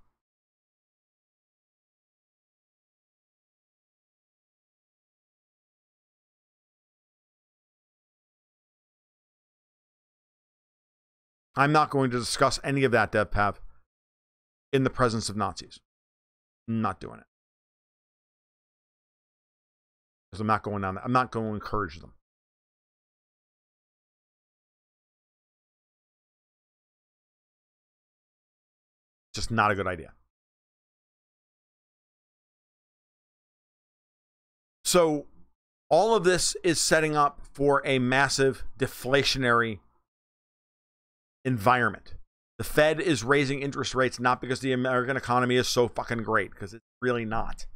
A: I'm not going to discuss any of that, DevPav, in the presence of Nazis. I'm not doing it. Because I'm not going down there. I'm not going to encourage them. Just not a good idea. So all of this is setting up for a massive deflationary environment. The Fed is raising interest rates not because the American economy is so fucking great, because it's really not.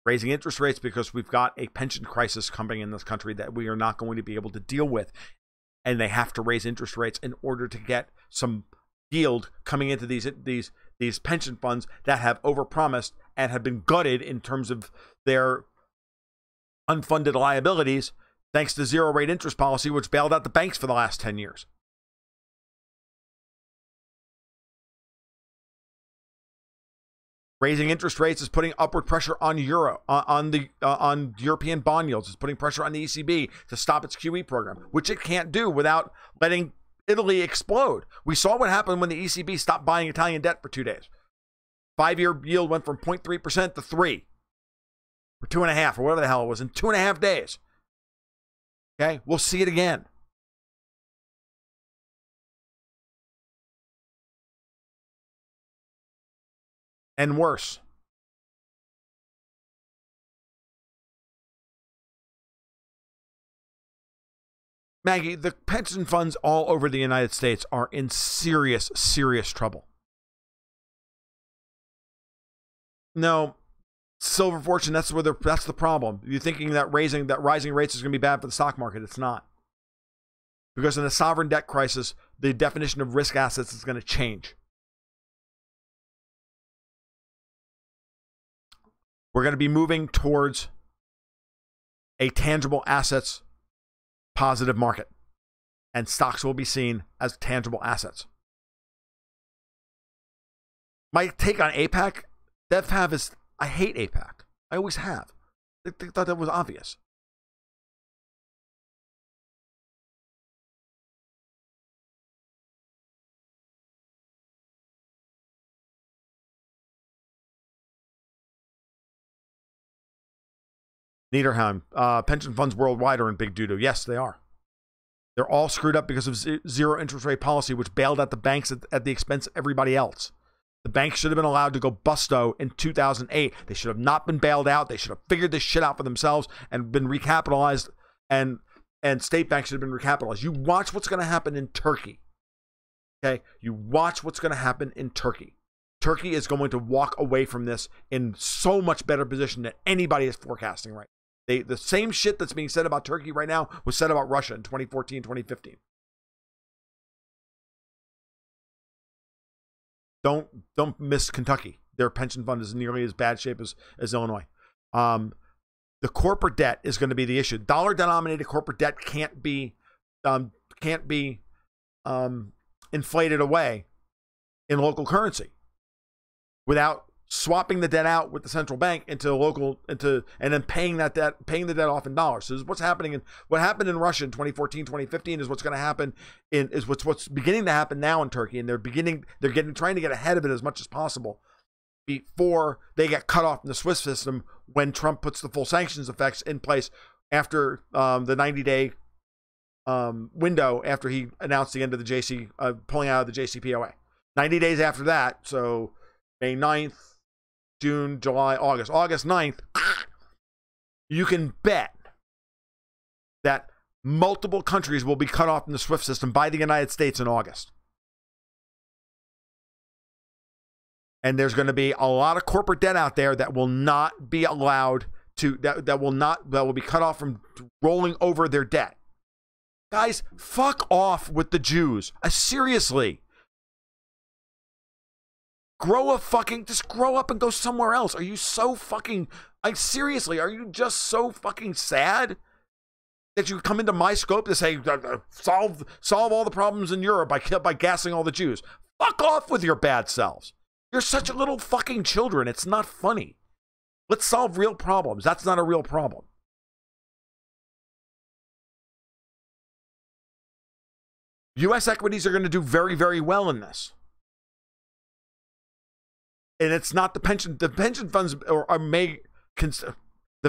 A: Raising interest rates because we've got a pension crisis coming in this country that we are not going to be able to deal with. And they have to raise interest rates in order to get some yield coming into these pension funds that have overpromised and have been gutted in terms of their unfunded liabilities thanks to zero rate interest policy, which bailed out the banks for the last 10 years. Raising interest rates is putting upward pressure on on European bond yields. It's putting pressure on the ECB to stop its QE program, which it can't do without letting Italy explode. We saw what happened when the ECB stopped buying Italian debt for 2 days. 5-year yield went from 0.3% to 3%, or 2.5%, or whatever the hell it was, in 2.5 days. Okay, we'll see it again. And worse. Maggie, the pension funds all over the United States are in serious, serious trouble. No, Silver Fortune, that's the problem. You're thinking that rising rates is going to be bad for the stock market. It's not. Because in a sovereign debt crisis, the definition of risk assets is going to change. We're going to be moving towards a tangible assets positive market, and stocks will be seen as tangible assets. My take on APAC, DevPav, is I hate APAC. I always have. I thought that was obvious. Niederheim, pension funds worldwide are in big doo-doo. Yes, they are. They're all screwed up because of zero interest rate policy, which bailed out the banks at the expense of everybody else. The banks should have been allowed to go busto in 2008. They should have not been bailed out. They should have figured this shit out for themselves and been recapitalized, and state banks should have been recapitalized. You watch what's going to happen in Turkey. Okay? You watch what's going to happen in Turkey. Turkey is going to walk away from this in so much better position than anybody is forecasting right now. The same shit that's being said about Turkey right now was said about Russia in 2014, 2015. Don't miss Kentucky. Their pension fund is nearly as bad shape as Illinois. The corporate debt is going to be the issue. Dollar-denominated corporate debt can't be inflated away in local currency without swapping the debt out with the central bank into and then paying the debt off in dollars. So this is what's happening what happened in Russia in 2014, 2015 is what's going to happen what's beginning to happen now in Turkey, and they're trying to get ahead of it as much as possible before they get cut off from the SWIFT system when Trump puts the full sanctions effects in place after the 90-day window after he announced the end of the pulling out of the JCPOA. 90 days after that, so May 9th, June, July, August. August 9th, you can bet that multiple countries will be cut off from the SWIFT system by the United States in August. And there's going to be a lot of corporate debt out there that will not be allowed to, that will be cut off from rolling over their debt. Guys, fuck off with the Jews. Seriously. Just grow up and go somewhere else. Are you so fucking, seriously, are you just so fucking sad that you come into my scope to say, solve all the problems in Europe by gassing all the Jews? Fuck off with your bad selves. You're such a little fucking children. It's not funny. Let's solve real problems. That's not a real problem. U.S. equities are going to do very, very well in this. And it's not the pension. The pension funds the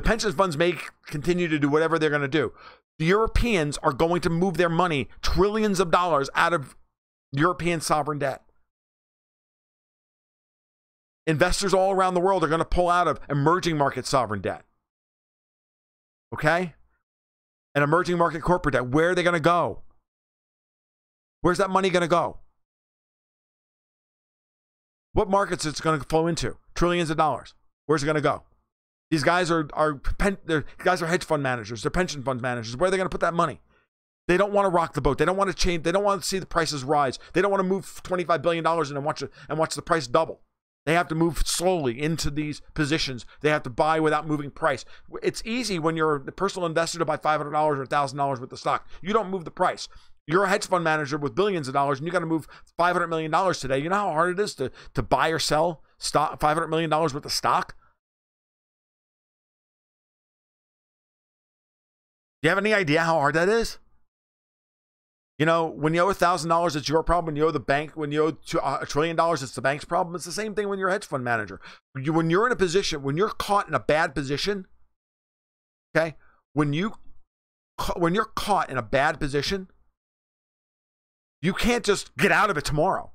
A: pension funds may continue to do whatever they're going to do. The Europeans are going to move their money, trillions of dollars, out of European sovereign debt. Investors all around the world are going to pull out of emerging market sovereign debt. Okay? And emerging market corporate debt. Where are they going to go? Where's that money going to go? What markets it's going to flow into? Trillions of dollars. Where's it going to go? These guys are hedge fund managers. They're pension fund managers. Where are they going to put that money? They don't want to rock the boat. They don't want to change. They don't want to see the prices rise. They don't want to move $25 billion in and watch the price double. They have to move slowly into these positions. They have to buy without moving price. It's easy when you're a personal investor to buy $500 or $1,000 worth of stock. You don't move the price. You're a hedge fund manager with billions of dollars, and you got to move $500 million today. You know how hard it is to buy or sell stock, $500 million worth of stock? Do you have any idea how hard that is? You know, when you owe $1,000, it's your problem. When you owe the bank, when you owe $1 trillion, it's the bank's problem. It's the same thing when you're a hedge fund manager. When you're in a position, when you're caught in a bad position, okay, when you're caught in a bad position, you can't just get out of it tomorrow.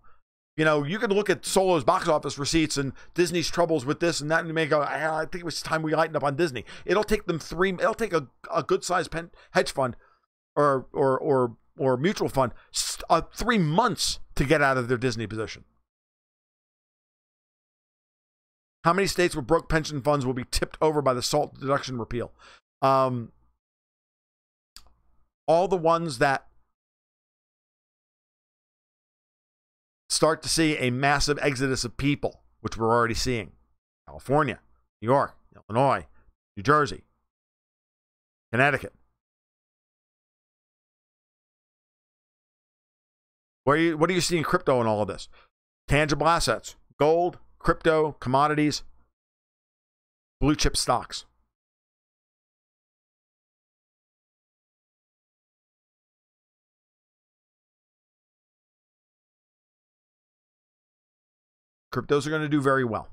A: You know, you can look at Solo's box office receipts and Disney's troubles with this and that, and you may go, I think it was time we lightened up on Disney. It'll take them it'll take a good-sized hedge fund or mutual fund 3 months to get out of their Disney position. How many states with broke pension funds will be tipped over by the SALT deduction repeal? All the ones that start to see a massive exodus of people, which we're already seeing. California, New York, Illinois, New Jersey, Connecticut. What do you see in crypto in all of this? Tangible assets, gold, crypto, commodities, blue chip stocks. Cryptos are going to do very well.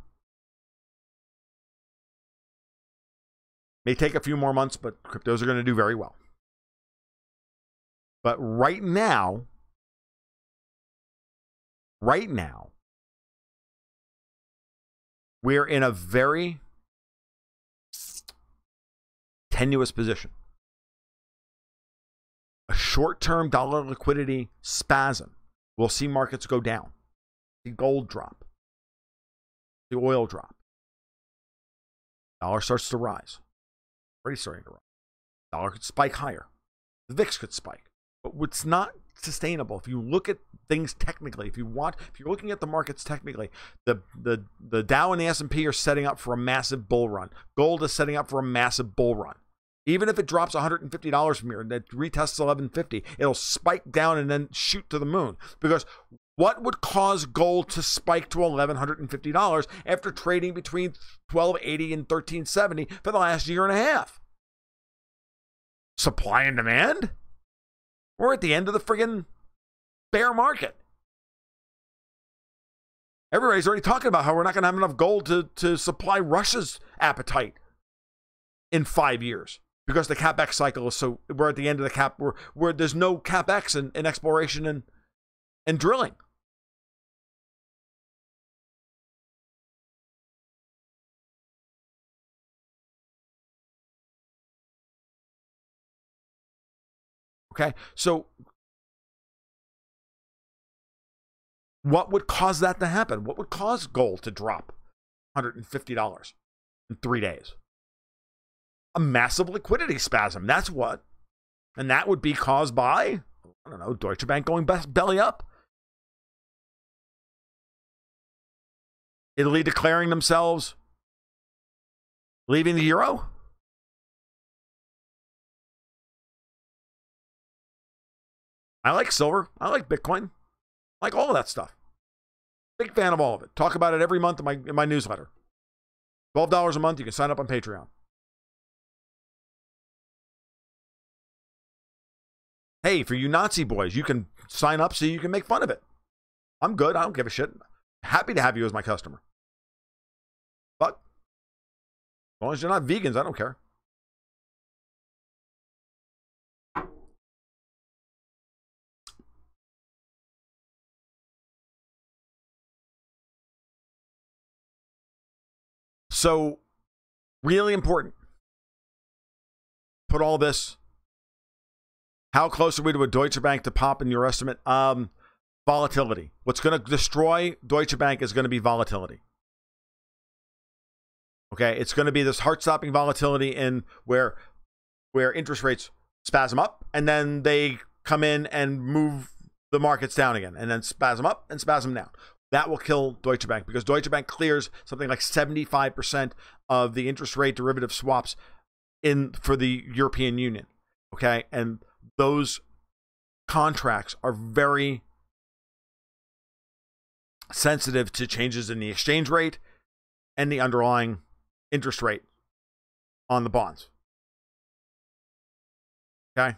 A: May take a few more months, but cryptos are going to do very well. But right now, we're in a very tenuous position. A short-term dollar liquidity spasm will see markets go down, see gold drop, the oil drop. Dollar starts to rise. Already starting to rise. Dollar could spike higher. The VIX could spike. But what's not sustainable, if you look at things technically, if you're looking at the markets technically, the Dow and the S&P are setting up for a massive bull run. Gold is setting up for a massive bull run. Even if it drops $150 from here and it retests 1150, it'll spike down and then shoot to the moon. Because what would cause gold to spike to $1,150 after trading between $1,280 and $1,370 for the last year and a half? Supply and demand? We're at the end of the friggin' bear market. Everybody's already talking about how we're not going to have enough gold to supply Russia's appetite in 5 years because the CapEx cycle is so, we're at the end of the where there's no CapEx in exploration and drilling. Okay, so what would cause that to happen? What would cause gold to drop $150 in 3 days? A massive liquidity spasm. That's what. And that would be caused by, I don't know, Deutsche Bank going belly up. Italy declaring themselves leaving the euro. I like silver. I like Bitcoin. I like all of that stuff. Big fan of all of it. Talk about it every month in my newsletter. $12 a month. You can sign up on Patreon. Hey, for you Nazi boys, you can sign up so you can make fun of it. I'm good. I don't give a shit. Happy to have you as my customer. But as long as you're not vegans, I don't care. So, really important. Put all this. How close are we to a Deutsche Bank to pop in your estimate? Volatility. What's going to destroy Deutsche Bank is going to be volatility. Okay, it's going to be this heart-stopping volatility in where interest rates spasm up and then they come in and move the markets down again, and then spasm up and spasm down. That will kill Deutsche Bank because Deutsche Bank clears something like 75% of the interest rate derivative swaps for the European Union. Okay, and those contracts are very sensitive to changes in the exchange rate and the underlying interest rate on the bonds. Okay.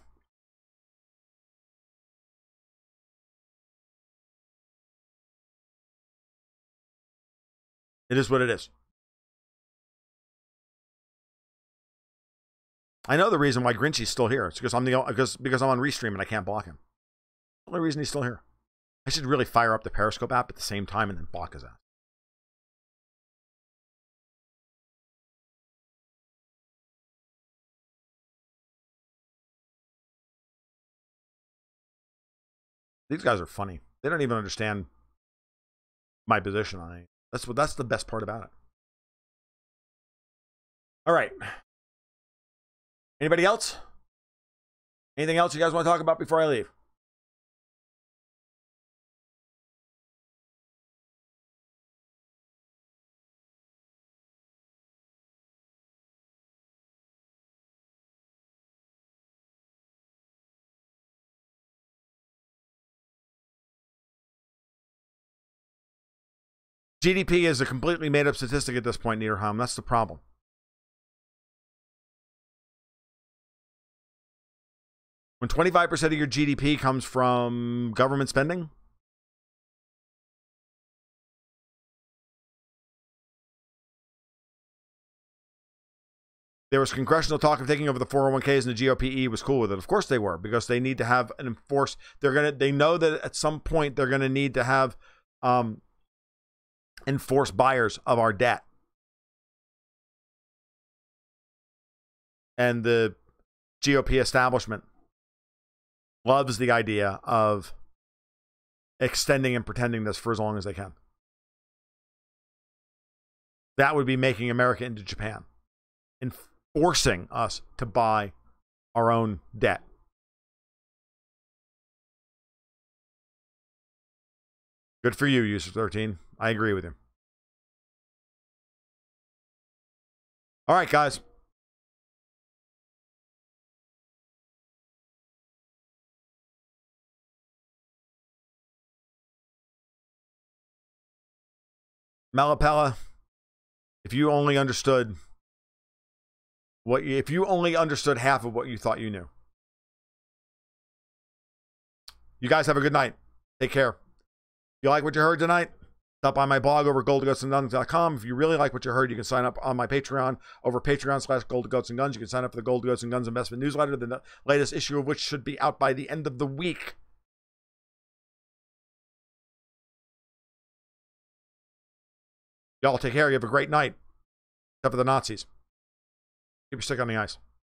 A: It is what it is. I know the reason why Grinchy's still here. It's because I'm because I'm on Restream and I can't block him. The only reason he's still here. I should really fire up the Periscope app at the same time and then block his ass. These guys are funny. They don't even understand my position on it. That's the best part about it. All right. Anybody else? Anything else you guys want to talk about before I leave? GDP is a completely made-up statistic at this point, Niederham. That's the problem. When 25% of your GDP comes from government spending, there was congressional talk of taking over the 401ks, and the GOPE was cool with it. Of course they were, because they need to have an enforce. They know that at some point they're going to need to have enforced buyers of our debt. And the GOP establishment loves the idea of extending and pretending this for as long as they can. That would be making America into Japan and forcing us to buy our own debt. Good for you, User 13. I agree with you. All right, guys. Malapella, if you only understood if you only understood half of what you thought you knew. You guys have a good night. Take care. If you like what you heard tonight, stop by my blog over goldgoatsandguns.com. If you really like what you heard, you can sign up on my Patreon over patreon.com/goldgoatsandguns. You can sign up for the Gold Goats and Guns investment newsletter, the latest issue of which should be out by the end of the week. Y'all take care. You have a great night. Except for the Nazis. Keep your stick on the ice.